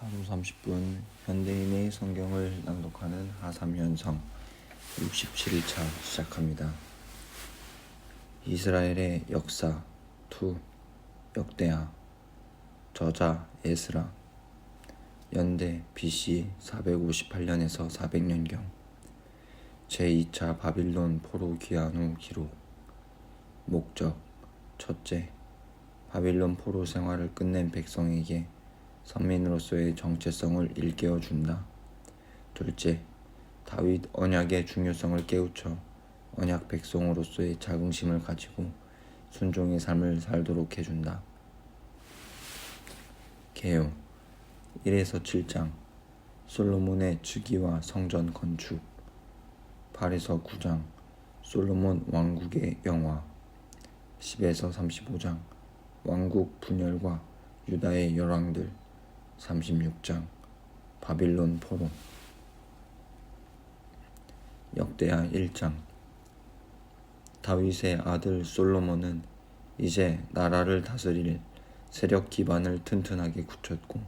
하루 30분 현대인의 성경을 낭독하는 하삼연성 67일차 시작합니다. 이스라엘의 역사 2 역대하 저자 에스라 연대 BC 458년에서 400년경 제2차 바빌론 포로 귀환 후 기록. 목적 첫째, 바빌론 포로 생활을 끝낸 백성에게 선민으로서의 정체성을 일깨워준다. 둘째, 다윗 언약의 중요성을 깨우쳐 언약 백성으로서의 자긍심을 가지고 순종의 삶을 살도록 해준다. 개요 1에서 7장 솔로몬의 즉위와 성전 건축. 8에서 9장 솔로몬 왕국의 영화. 10에서 35장 왕국 분열과 유다의 열왕들. 36장 바빌론 포로. 역대하 1장 다윗의 아들 솔로몬은 이제 나라를 다스릴 세력 기반을 튼튼하게 굳혔고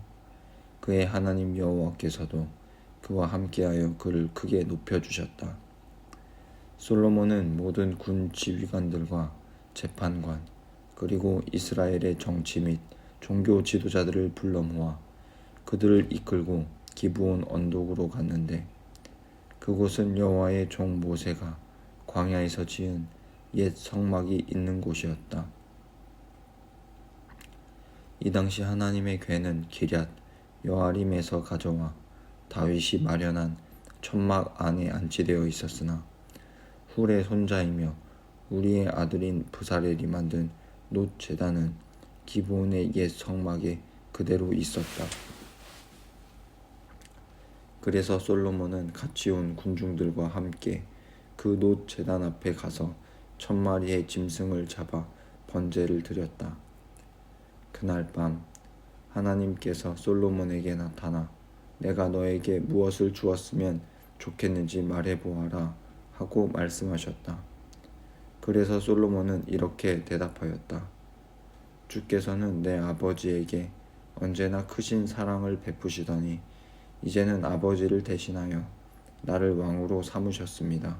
그의 하나님 여호와께서도 그와 함께하여 그를 크게 높여주셨다. 솔로몬은 모든 군 지휘관들과 재판관 그리고 이스라엘의 정치 및 종교 지도자들을 불러 모아 그들을 이끌고 기브온 언덕으로 갔는데 그곳은 여호와의 종 모세가 광야에서 지은 옛 성막이 있는 곳이었다. 이 당시 하나님의 궤는 기럇 여아림에서 가져와 다윗이 마련한 천막 안에 안치되어 있었으나 훌의 손자이며 우리의 아들인 브사렐이 만든 놋 제단은 기브온의 옛 성막에 그대로 있었다. 그래서 솔로몬은 같이 온 군중들과 함께 그 놋 제단 앞에 가서 1000마리의 짐승을 잡아 번제를 드렸다. 그날 밤 하나님께서 솔로몬에게 나타나 내가 너에게 무엇을 주었으면 좋겠는지 말해보아라 하고 말씀하셨다. 그래서 솔로몬은 이렇게 대답하였다. 주께서는 내 아버지에게 언제나 크신 사랑을 베푸시더니 이제는 아버지를 대신하여 나를 왕으로 삼으셨습니다.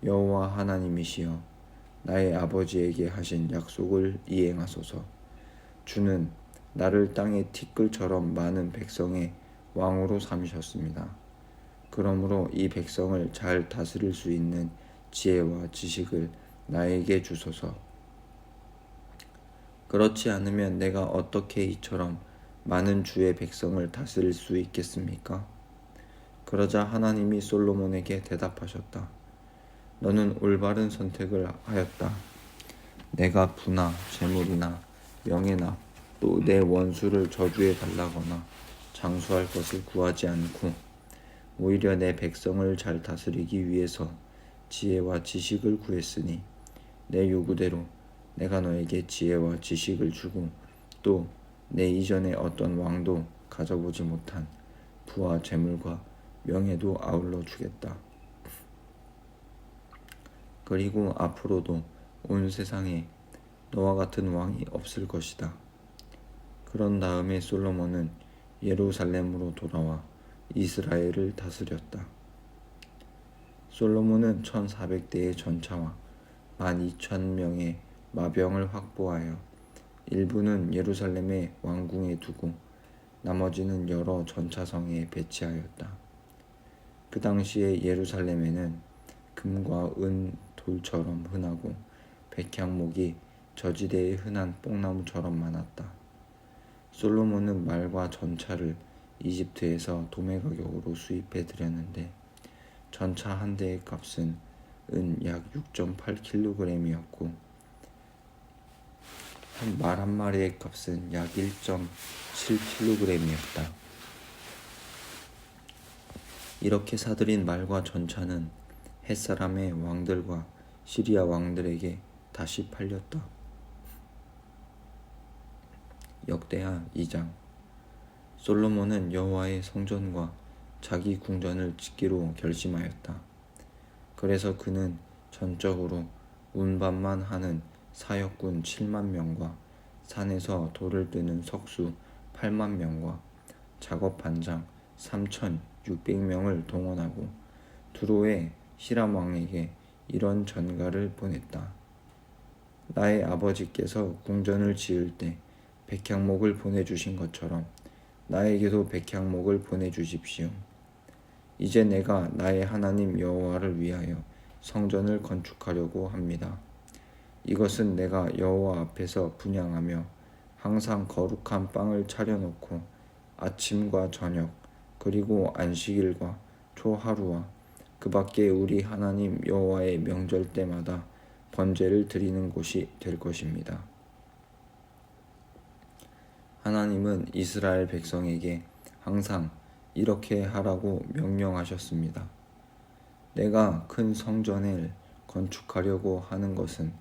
여호와 하나님이시여 나의 아버지에게 하신 약속을 이행하소서. 주는 나를 땅의 티끌처럼 많은 백성의 왕으로 삼으셨습니다. 그러므로 이 백성을 잘 다스릴 수 있는 지혜와 지식을 나에게 주소서. 그렇지 않으면 내가 어떻게 이처럼 많은 주의 백성을 다스릴 수 있겠습니까? 그러자 하나님이 솔로몬에게 대답하셨다. 너는 올바른 선택을 하였다. 내가 부나 재물이나 명예나 또 내 원수를 저주해 달라거나 장수할 것을 구하지 않고 오히려 내 백성을 잘 다스리기 위해서 지혜와 지식을 구했으니 내 요구대로 내가 너에게 지혜와 지식을 주고 또 내 이전에 어떤 왕도 가져보지 못한 부와 재물과 명예도 아울러 주겠다. 그리고 앞으로도 온 세상에 너와 같은 왕이 없을 것이다. 그런 다음에 솔로몬은 예루살렘으로 돌아와 이스라엘을 다스렸다. 솔로몬은 1400대의 전차와 12,000명의 마병을 확보하여 일부는 예루살렘의 왕궁에 두고 나머지는 여러 전차성에 배치하였다. 그 당시에 예루살렘에는 금과 은 돌처럼 흔하고 백향목이 저지대에 흔한 뽕나무처럼 많았다. 솔로몬은 말과 전차를 이집트에서 도매 가격으로 수입해 들였는데 전차 한 대의 값은 은 약 6.8kg이었고 말 한 마리의 값은 약 1.7kg이었다. 이렇게 사들인 말과 전차는 햇사람의 왕들과 시리아 왕들에게 다시 팔렸다. 역대하 2장 솔로몬은 여호와의 성전과 자기 궁전을 짓기로 결심하였다. 그래서 그는 전적으로 운반만 하는 사역군 7만 명과 산에서 돌을 뜨는 석수 8만 명과 작업 반장 3,600명을 동원하고 두로의 히람 왕에게 이런 전가를 보냈다. 나의 아버지께서 궁전을 지을 때 백향목을 보내주신 것처럼 나에게도 백향목을 보내주십시오. 이제 내가 나의 하나님 여호와를 위하여 성전을 건축하려고 합니다. 이것은 내가 여호와 앞에서 분향하며 항상 거룩한 빵을 차려놓고 아침과 저녁 그리고 안식일과 초하루와 그 밖에 우리 하나님 여호와의 명절 때마다 번제를 드리는 곳이 될 것입니다. 하나님은 이스라엘 백성에게 항상 이렇게 하라고 명령하셨습니다. 내가 큰 성전을 건축하려고 하는 것은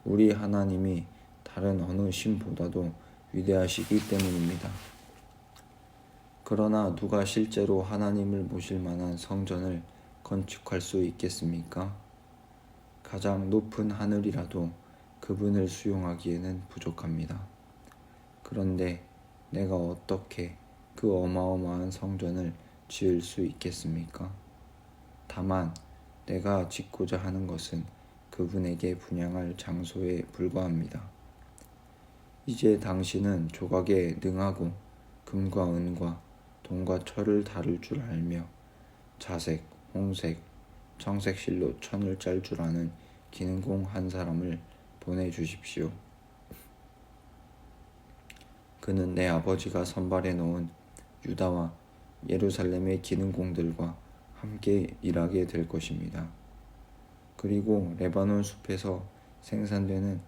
우리 하나님이 다른 어느 신보다도 위대하시기 때문입니다. 그러나 누가 실제로 하나님을 모실 만한 성전을 건축할 수 있겠습니까? 가장 높은 하늘이라도 그분을 수용하기에는 부족합니다. 그런데 내가 어떻게 그 어마어마한 성전을 지을 수 있겠습니까? 다만 내가 짓고자 하는 것은 그분에게 분향할 장소에 불과합니다. 이제 당신은 조각에 능하고 금과 은과 동과 철을 다룰 줄 알며 자색, 홍색, 청색 실로 천을 짤 줄 아는 기능공 한 사람을 보내주십시오. 그는 내 아버지가 선발해 놓은 유다와 예루살렘의 기능공들과 함께 일하게 될 것입니다. 그리고 레바논 숲에서 생산되는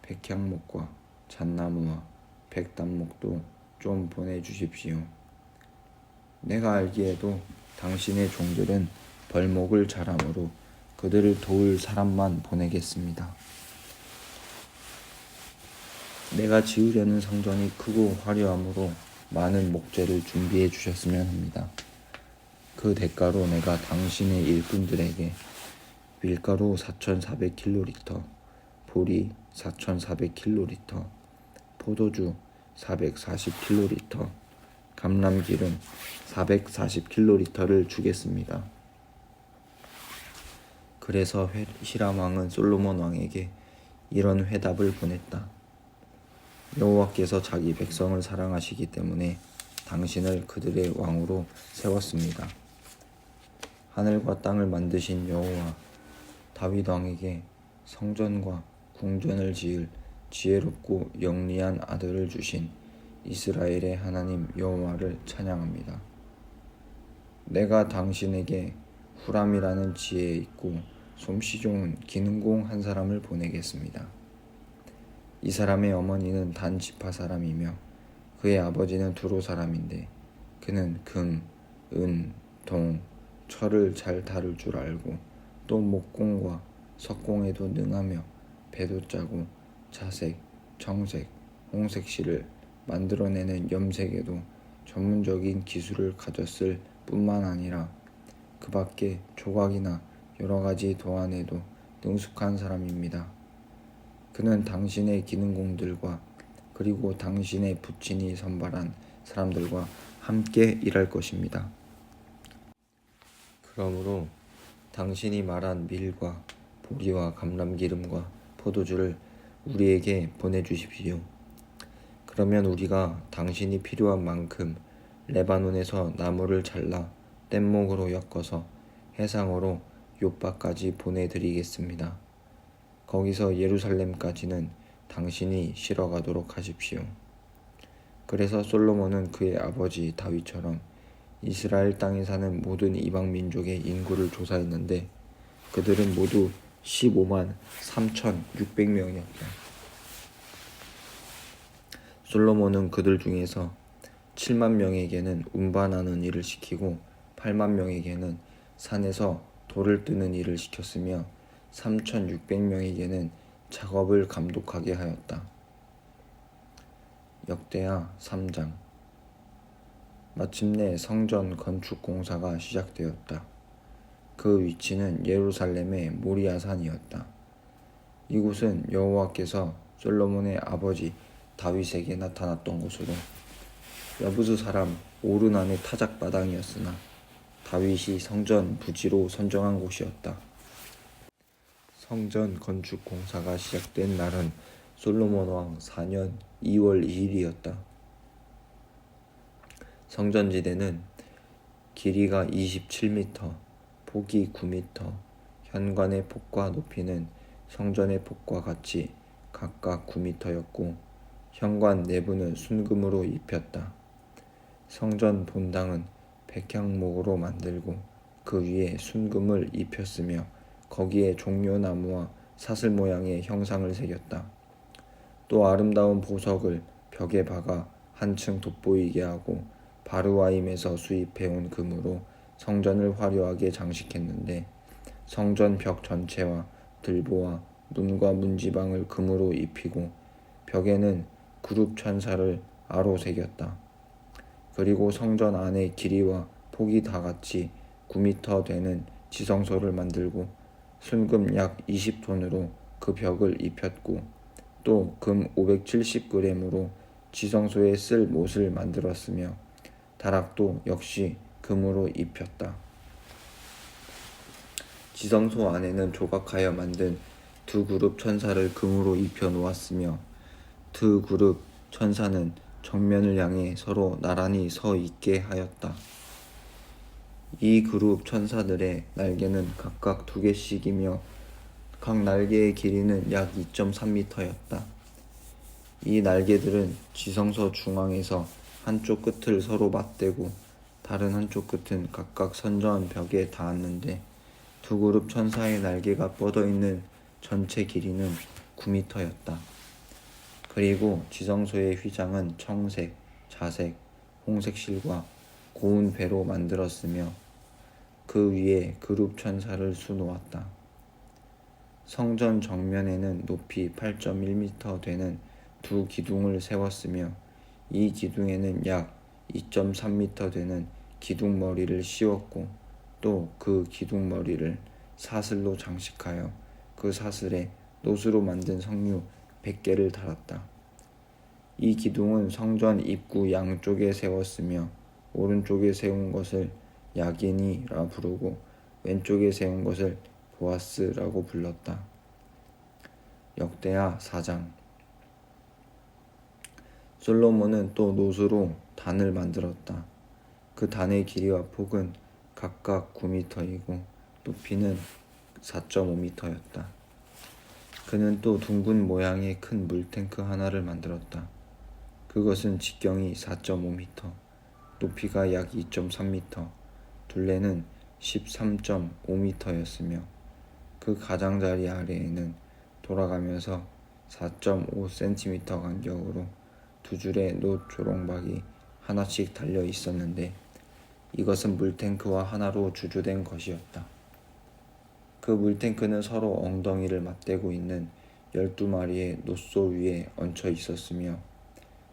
백향목과 잣나무와 백단목도 좀 보내주십시오. 내가 알기에도 당신의 종들은 벌목을 잘하므로 그들을 도울 사람만 보내겠습니다. 내가 지으려는 성전이 크고 화려하므로 많은 목재를 준비해 주셨으면 합니다. 그 대가로 내가 당신의 일꾼들에게 밀가루 4,400kl, 보리 4,400kl, 포도주 440kl, 감람기름 440kl를 주겠습니다. 그래서 히람 왕은 솔로몬 왕에게 이런 회답을 보냈다. 여호와께서 자기 백성을 사랑하시기 때문에 당신을 그들의 왕으로 세웠습니다. 하늘과 땅을 만드신 여호와, 다윗 왕에게 성전과 궁전을 지을 지혜롭고 영리한 아들을 주신 이스라엘의 하나님 여호와를 찬양합니다. 내가 당신에게 후람이라는 지혜 있고 솜씨 좋은 기능공 한 사람을 보내겠습니다. 이 사람의 어머니는 단 지파 사람이며 그의 아버지는 두로 사람인데 그는 금, 은, 동, 철을 잘 다룰 줄 알고 또 목공과 석공에도 능하며 배도 짜고 자색, 청색, 홍색 실을 만들어내는 염색에도 전문적인 기술을 가졌을 뿐만 아니라 그 밖에 조각이나 여러가지 도안에도 능숙한 사람입니다. 그는 당신의 기능공들과 그리고 당신의 부친이 선발한 사람들과 함께 일할 것입니다. 그러므로 당신이 말한 밀과 보리와 감람기름과 포도주를 우리에게 보내주십시오. 그러면 우리가 당신이 필요한 만큼 레바논에서 나무를 잘라 뗏목으로 엮어서 해상으로 욥바까지 보내드리겠습니다. 거기서 예루살렘까지는 당신이 실어가도록 하십시오. 그래서 솔로몬은 그의 아버지 다윗처럼 이스라엘 땅에 사는 모든 이방 민족의 인구를 조사했는데 그들은 모두 15만 3,600명이었다. 솔로몬은 그들 중에서 7만 명에게는 운반하는 일을 시키고 8만 명에게는 산에서 돌을 뜨는 일을 시켰으며 3,600명에게는 작업을 감독하게 하였다. 역대하 3장. 마침내 성전 건축 공사가 시작되었다. 그 위치는 예루살렘의 모리아산이었다. 이곳은 여호와께서 솔로몬의 아버지 다윗에게 나타났던 곳으로 야부수 사람 오르난의 타작마당이었으나 다윗이 성전 부지로 선정한 곳이었다. 성전 건축 공사가 시작된 날은 솔로몬 왕 4년 2월 2일이었다. 성전지대는 길이가 27m, 폭이 9m, 현관의 폭과 높이는 성전의 폭과 같이 각각 9m였고 현관 내부는 순금으로 입혔다. 성전 본당은 백향목으로 만들고 그 위에 순금을 입혔으며 거기에 종려나무와 사슬 모양의 형상을 새겼다. 또 아름다운 보석을 벽에 박아 한층 돋보이게 하고 바르와임에서 수입해온 금으로 성전을 화려하게 장식했는데 성전 벽 전체와 들보와 문과 문지방을 금으로 입히고 벽에는 그룹 천사를 아로 새겼다. 그리고 성전 안의 길이와 폭이 다 같이 9m 되는 지성소를 만들고 순금 약 20톤으로 그 벽을 입혔고 또 금 570g으로 지성소에 쓸 못을 만들었으며 다락도 역시 금으로 입혔다. 지성소 안에는 조각하여 만든 두 그룹 천사를 금으로 입혀 놓았으며 두 그룹 천사는 정면을 향해 서로 나란히 서 있게 하였다. 이 그룹 천사들의 날개는 각각 2개씩이며 각 날개의 길이는 약 2.3m였다. 이 날개들은 지성소 중앙에서 한쪽 끝을 서로 맞대고 다른 한쪽 끝은 각각 선저한 벽에 닿았는데 두 그룹 천사의 날개가 뻗어있는 전체 길이는 9m였다. 그리고 지성소의 휘장은 청색, 자색, 홍색 실과 고운 배로 만들었으며 그 위에 그룹 천사를 수놓았다. 성전 정면에는 높이 8.1m 되는 두 기둥을 세웠으며 이 기둥에는 약 2.3m 되는 기둥머리를 씌웠고 또 그 기둥머리를 사슬로 장식하여 그 사슬에 노수로 만든 석류 100개를 달았다. 이 기둥은 성전 입구 양쪽에 세웠으며 오른쪽에 세운 것을 야긴이라 부르고 왼쪽에 세운 것을 보아스라고 불렀다. 역대하 4장. 솔로몬은 또 노수로 단을 만들었다. 그 단의 길이와 폭은 각각 9m이고 높이는 4.5m였다. 그는 또 둥근 모양의 큰 물탱크 하나를 만들었다. 그것은 직경이 4.5m, 높이가 약 2.3m, 둘레는 13.5m였으며 그 가장자리 아래에는 돌아가면서 4.5cm 간격으로 두 줄의 놋 조롱박이 하나씩 달려 있었는데 이것은 물탱크와 하나로 주조된 것이었다. 그 물탱크는 서로 엉덩이를 맞대고 있는 12마리의 놋소 위에 얹혀 있었으며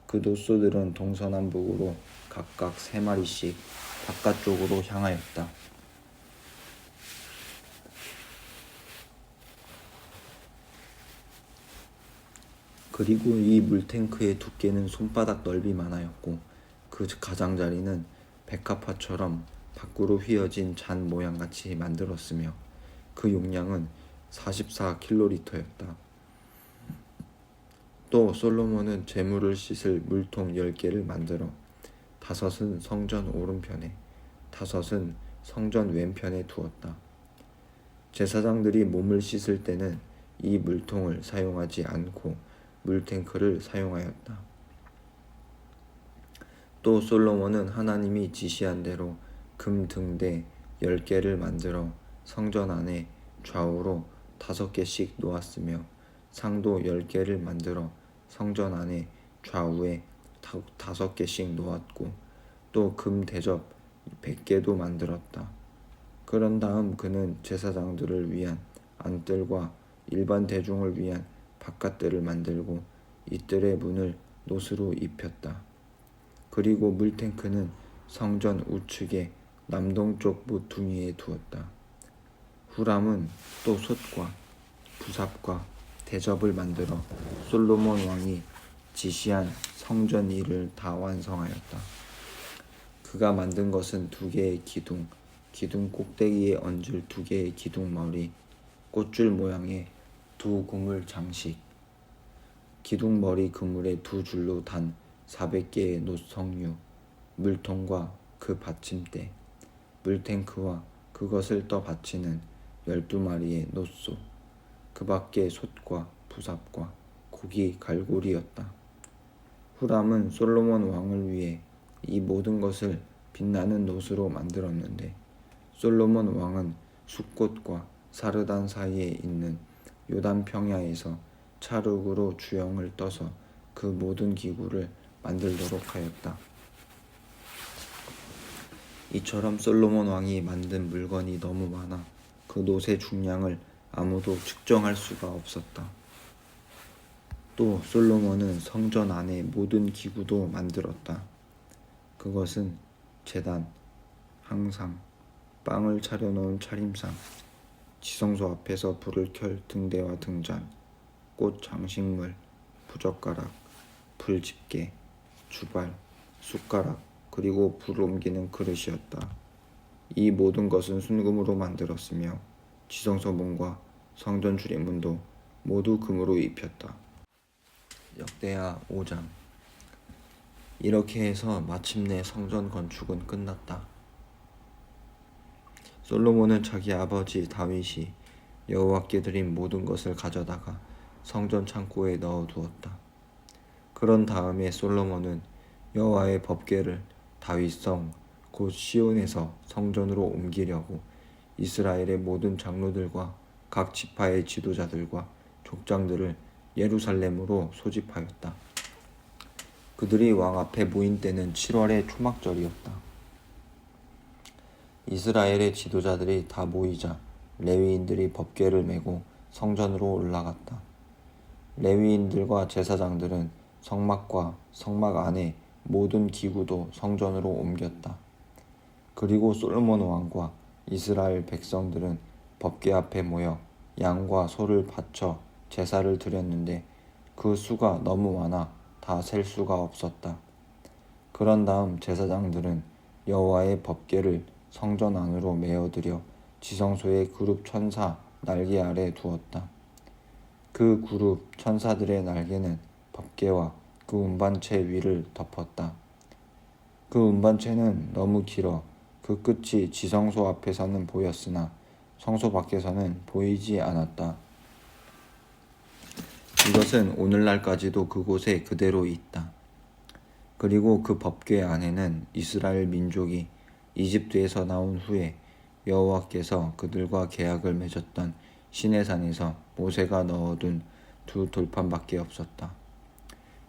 그 놋소들은 동서남북으로 각각 3마리씩 바깥쪽으로 향하였다. 그리고 이 물탱크의 두께는 손바닥 넓이만하였고 그 가장자리는 백합화처럼 밖으로 휘어진 잔 모양같이 만들었으며 그 용량은 44kg였다. 또 솔로몬은 재물을 씻을 물통 10개를 만들어 5은 성전 오른편에 5은 성전 왼편에 두었다. 제사장들이 몸을 씻을 때는 이 물통을 사용하지 않고 물탱크를 사용하였다. 또 솔로몬은 하나님이 지시한 대로 금 등대 10개를 만들어 성전 안에 좌우로 5개씩 놓았으며 상도 10개를 만들어 성전 안에 좌우에 5개씩 놓았고 또 금 대접 100개도 만들었다. 그런 다음 그는 제사장들을 위한 안뜰과 일반 대중을 위한 바깥뜰을 만들고 이 뜰의 문을 놋으로 입혔다. 그리고 물탱크는 성전 우측에 남동쪽 모퉁이에 두었다. 후람은 또 솥과 부삽과 대접을 만들어 솔로몬 왕이 지시한 성전 일을 다 완성하였다. 그가 만든 것은 2개의 기둥, 기둥 꼭대기에 얹을 2개의 기둥 머리, 꽃줄 모양의 2 그물 장식, 기둥 머리 그물에 2 줄로 단 400개의 놋석류, 물통과 그 받침대, 물탱크와 그것을 떠 받치는 12마리의 놋소, 그 밖에 솥과 부삽과 고기 갈고리였다. 후람은 솔로몬 왕을 위해 이 모든 것을 빛나는 놋으로 만들었는데 솔로몬 왕은 숫꽃과 사르단 사이에 있는 요단 평야에서 찰흙으로 주형을 떠서 그 모든 기구를 만들도록 하였다. 이처럼 솔로몬 왕이 만든 물건이 너무 많아 그 놋의 중량을 아무도 측정할 수가 없었다. 또 솔로몬은 성전 안의 모든 기구도 만들었다. 그것은 제단, 항상, 빵을 차려놓은 차림상, 지성소 앞에서 불을 켤 등대와 등잔, 꽃 장식물, 부젓가락, 불집게, 주발, 숟가락, 그리고 불을 옮기는 그릇이었다. 이 모든 것은 순금으로 만들었으며 지성소 문과 성전 출입문도 모두 금으로 입혔다. 역대하 5장. 이렇게 해서 마침내 성전 건축은 끝났다. 솔로몬은 자기 아버지 다윗이 여호와께 드린 모든 것을 가져다가 성전 창고에 넣어두었다. 그런 다음에 솔로몬은 여호와의 법궤를 다윗성 곧 시온에서 성전으로 옮기려고 이스라엘의 모든 장로들과 각 지파의 지도자들과 족장들을 예루살렘으로 소집하였다. 그들이 왕 앞에 모인 때는 7월의 초막절이었다. 이스라엘의 지도자들이 다 모이자 레위인들이 법궤를 메고 성전으로 올라갔다. 레위인들과 제사장들은 성막과 성막 안의 모든 기구도 성전으로 옮겼다. 그리고 솔로몬 왕과 이스라엘 백성들은 법궤 앞에 모여 양과 소를 바쳐 제사를 드렸는데 그 수가 너무 많아 다 셀 수가 없었다. 그런 다음 제사장들은 여호와의 법궤를 성전 안으로 메어들여 지성소의 그룹 천사 날개 아래 두었다. 그 그룹 천사들의 날개는 법궤와 그 운반체 위를 덮었다. 그 운반체는 너무 길어 그 끝이 지성소 앞에서는 보였으나 성소 밖에서는 보이지 않았다. 이것은 오늘날까지도 그곳에 그대로 있다. 그리고 그 법궤 안에는 이스라엘 민족이 이집트에서 나온 후에 여호와께서 그들과 계약을 맺었던 시내산에서 모세가 넣어둔 2 돌판밖에 없었다.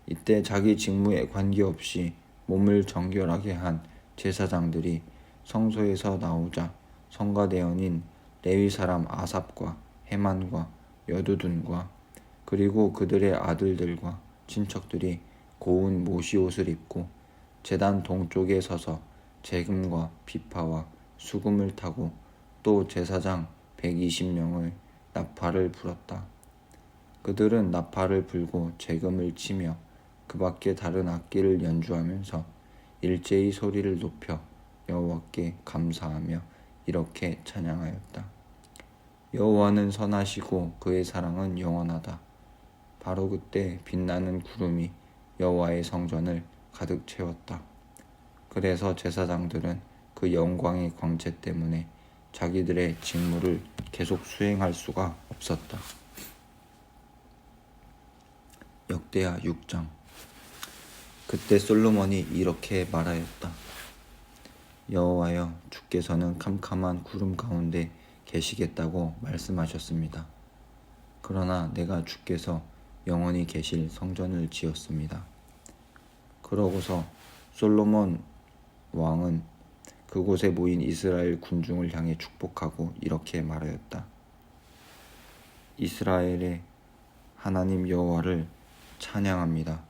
이때 자기 직무에 관계없이 몸을 정결하게 한 제사장들이 성소에서 나오자 성가대원인 레위 사람 아삽과 헤만과 여두둔과 그리고 그들의 아들들과 친척들이 고운 모시옷을 입고 제단 동쪽에 서서 재금과 비파와 수금을 타고 또 제사장 120명의 나팔을 불었다. 그들은 나팔을 불고 재금을 치며 그 밖에 다른 악기를 연주하면서 일제히 소리를 높여 여호와께 감사하며 이렇게 찬양하였다. 여호와는 선하시고 그의 사랑은 영원하다. 바로 그때 빛나는 구름이 여호와의 성전을 가득 채웠다. 그래서 제사장들은 그 영광의 광채 때문에 자기들의 직무를 계속 수행할 수가 없었다. 역대하 6장. 그때 솔로몬이 이렇게 말하였다. 여호와여, 주께서는 캄캄한 구름 가운데 계시겠다고 말씀하셨습니다. 그러나 내가 주께서 영원히 계실 성전을 지었습니다. 그러고서 솔로몬 왕은 그곳에 모인 이스라엘 군중을 향해 축복하고 이렇게 말하였다. 이스라엘의 하나님 여호와를 찬양합니다.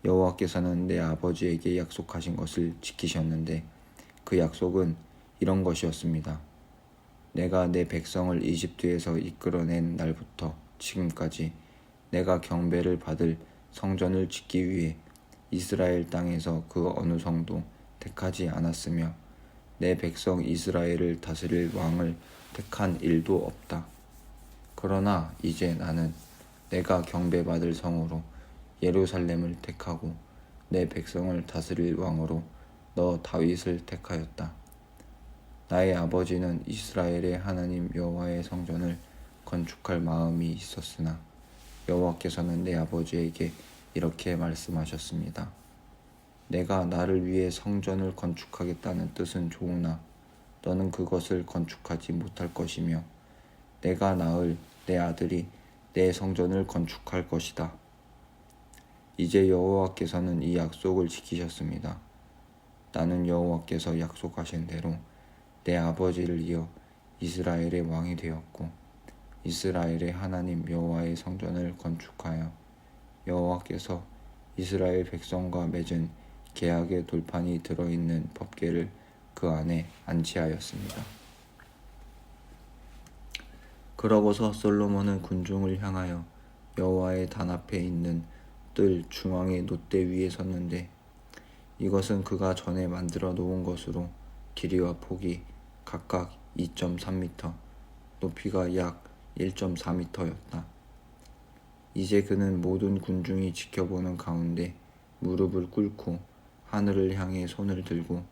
여호와께서는 내 아버지에게 약속하신 것을 지키셨는데 그 약속은 이런 것이었습니다. 내가 내 백성을 이집트에서 이끌어낸 날부터 지금까지 내가 경배를 받을 성전을 짓기 위해 이스라엘 땅에서 그 어느 성도 택하지 않았으며 내 백성 이스라엘을 다스릴 왕을 택한 일도 없다. 그러나 이제 나는 내가 경배받을 성으로 예루살렘을 택하고 내 백성을 다스릴 왕으로 너 다윗을 택하였다. 나의 아버지는 이스라엘의 하나님 여호와의 성전을 건축할 마음이 있었으나 여호와께서는 내 아버지에게 이렇게 말씀하셨습니다. 내가 나를 위해 성전을 건축하겠다는 뜻은 좋으나 너는 그것을 건축하지 못할 것이며 내가 낳을 내 아들이 내 성전을 건축할 것이다. 이제 여호와께서는 이 약속을 지키셨습니다. 나는 여호와께서 약속하신 대로 내 아버지를 이어 이스라엘의 왕이 되었고 이스라엘의 하나님 여호와의 성전을 건축하여 여호와께서 이스라엘 백성과 맺은 계약의 돌판이 들어있는 법궤를 그 안에 안치하였습니다. 그러고서 솔로몬은 군중을 향하여 여호와의 단 앞에 있는 뜰 중앙의 놋대 위에 섰는데 이것은 그가 전에 만들어 놓은 것으로 길이와 폭이 각각 2.3m, 높이가 약 1.4m였다. 이제 그는 모든 군중이 지켜보는 가운데 무릎을 꿇고 하늘을 향해 손을 들고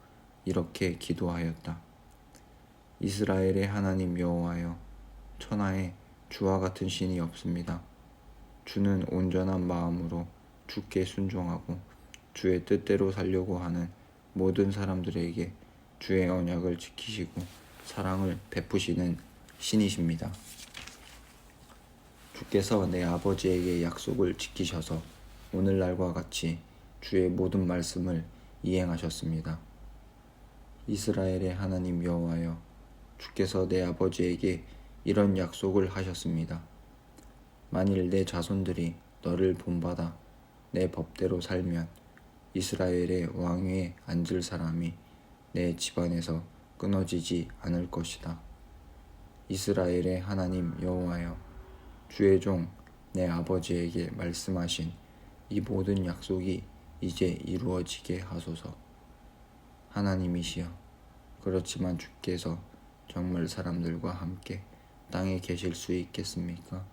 이렇게 기도하였다. 이스라엘의 하나님 여호와여, 천하에 주와 같은 신이 없습니다. 주는 온전한 마음으로 주께 순종하고 주의 뜻대로 살려고 하는 모든 사람들에게 주의 언약을 지키시고 사랑을 베푸시는 신이십니다. 주께서 내 아버지에게 약속을 지키셔서 오늘날과 같이 주의 모든 말씀을 이행하셨습니다. 이스라엘의 하나님 여호와여, 주께서 내 아버지에게 이런 약속을 하셨습니다. 만일 내 자손들이 너를 본받아 내 법대로 살면 이스라엘의 왕위에 앉을 사람이 내 집안에서 끊어지지 않을 것이다. 이스라엘의 하나님 여호와여, 주의 종 내 아버지에게 말씀하신 이 모든 약속이 이제 이루어지게 하소서. 하나님이시여, 그렇지만 주께서 정말 사람들과 함께 땅에 계실 수 있겠습니까?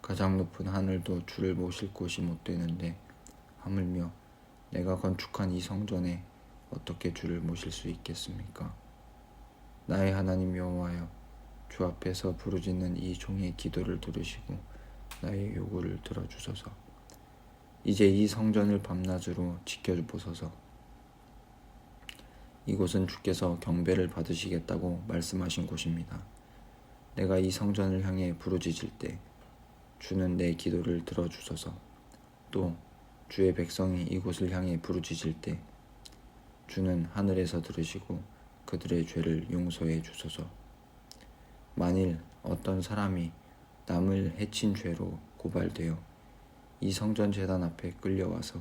가장 높은 하늘도 주를 모실 곳이 못 되는데 하물며 내가 건축한 이 성전에 어떻게 주를 모실 수 있겠습니까? 나의 하나님 여호와여, 주 앞에서 부르짖는 이 종의 기도를 들으시고 나의 요구를 들어주소서. 이제 이 성전을 밤낮으로 지켜보소서. 이곳은 주께서 경배를 받으시겠다고 말씀하신 곳입니다. 내가 이 성전을 향해 부르짖을 때 주는 내 기도를 들어주소서. 또 주의 백성이 이곳을 향해 부르짖을 때 주는 하늘에서 들으시고 그들의 죄를 용서해 주소서. 만일 어떤 사람이 남을 해친 죄로 고발되어 이 성전 제단 앞에 끌려와서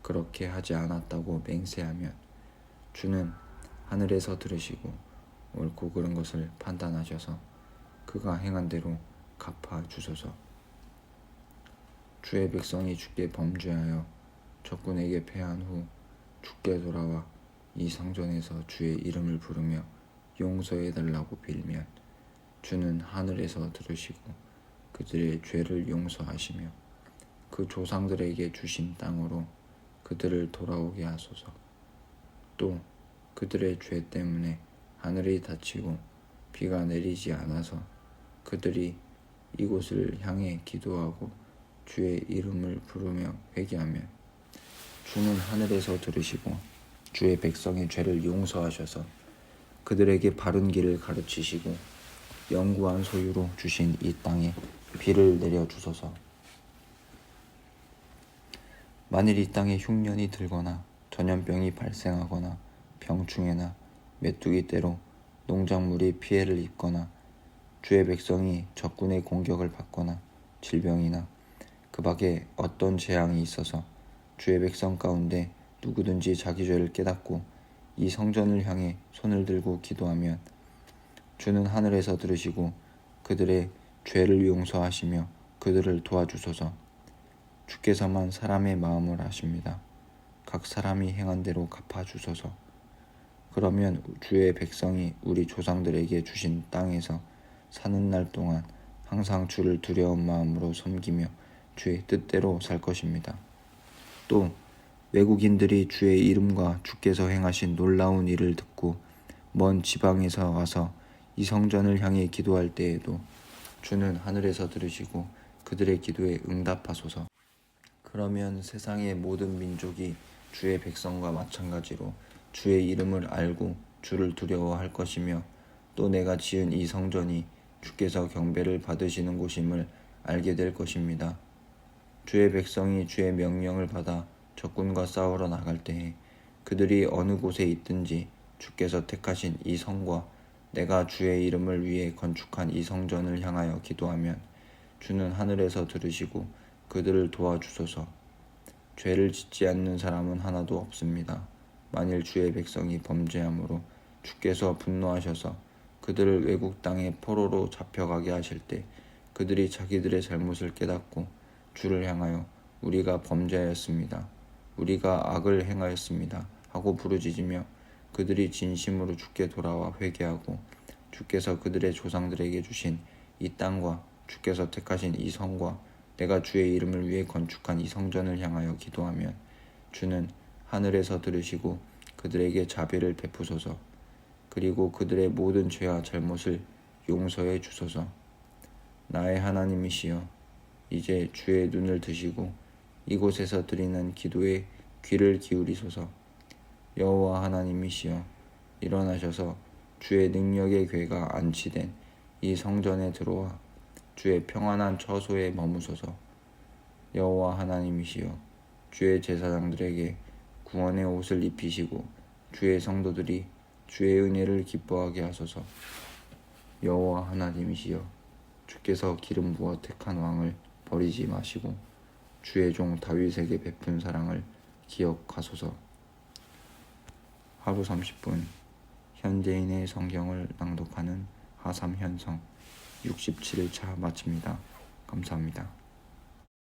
그렇게 하지 않았다고 맹세하면 주는 하늘에서 들으시고 옳고 그른 것을 판단하셔서 그가 행한 대로 갚아 주소서. 주의 백성이 주께 범죄하여 적군에게 패한 후 주께 돌아와 이 성전에서 주의 이름을 부르며 용서해 달라고 빌면 주는 하늘에서 들으시고 그들의 죄를 용서하시며 그 조상들에게 주신 땅으로 그들을 돌아오게 하소서. 또 그들의 죄 때문에 하늘이 닫히고 비가 내리지 않아서 그들이 이곳을 향해 기도하고 주의 이름을 부르며 회개하면 주는 하늘에서 들으시고 주의 백성의 죄를 용서하셔서 그들에게 바른 길을 가르치시고 영구한 소유로 주신 이 땅에 비를 내려주소서. 만일 이 땅에 흉년이 들거나 전염병이 발생하거나 병충해나 메뚜기 떼로 농작물이 피해를 입거나 주의 백성이 적군의 공격을 받거나 질병이나 그 밖에 어떤 재앙이 있어서 주의 백성 가운데 누구든지 자기 죄를 깨닫고 이 성전을 향해 손을 들고 기도하면 주는 하늘에서 들으시고 그들의 죄를 용서하시며 그들을 도와주소서. 주께서만 사람의 마음을 아십니다. 각 사람이 행한 대로 갚아주소서. 그러면 주의 백성이 우리 조상들에게 주신 땅에서 사는 날 동안 항상 주를 두려운 마음으로 섬기며 주의 뜻대로 살 것입니다. 또 외국인들이 주의 이름과 주께서 행하신 놀라운 일을 듣고 먼 지방에서 와서 이 성전을 향해 기도할 때에도 주는 하늘에서 들으시고 그들의 기도에 응답하소서. 그러면 세상의 모든 민족이 주의 백성과 마찬가지로 주의 이름을 알고 주를 두려워할 것이며 또 내가 지은 이 성전이 주께서 경배를 받으시는 곳임을 알게 될 것입니다. 주의 백성이 주의 명령을 받아 적군과 싸우러 나갈 때에 그들이 어느 곳에 있든지 주께서 택하신 이 성과 내가 주의 이름을 위해 건축한 이 성전을 향하여 기도하면 주는 하늘에서 들으시고 그들을 도와주소서. 죄를 짓지 않는 사람은 하나도 없습니다. 만일 주의 백성이 범죄함으로 주께서 분노하셔서 그들을 외국 땅에 포로로 잡혀가게 하실 때 그들이 자기들의 잘못을 깨닫고 주를 향하여 우리가 범죄하였습니다. 우리가 악을 행하였습니다. 하고 부르짖으며 그들이 진심으로 주께 돌아와 회개하고 주께서 그들의 조상들에게 주신 이 땅과 주께서 택하신 이 성과 내가 주의 이름을 위해 건축한 이 성전을 향하여 기도하면 주는 하늘에서 들으시고 그들에게 자비를 베푸소서. 그리고 그들의 모든 죄와 잘못을 용서해 주소서. 나의 하나님이시여, 이제 주의 눈을 드시고 이곳에서 드리는 기도에 귀를 기울이소서. 여호와 하나님이시여, 일어나셔서 주의 능력의 궤가 안치된 이 성전에 들어와 주의 평안한 처소에 머무소서. 여호와 하나님이시여, 주의 제사장들에게 구원의 옷을 입히시고 주의 성도들이 주의 은혜를 기뻐하게 하소서. 여호와 하나님이시여, 주께서 기름 부어 택한 왕을 버리지 마시고 주의 종 다윗에게 베푼 사랑을 기억하소서. 하루 30분 현대인의 성경을 낭독하는 하삼현성 67일차 마칩니다. 감사합니다.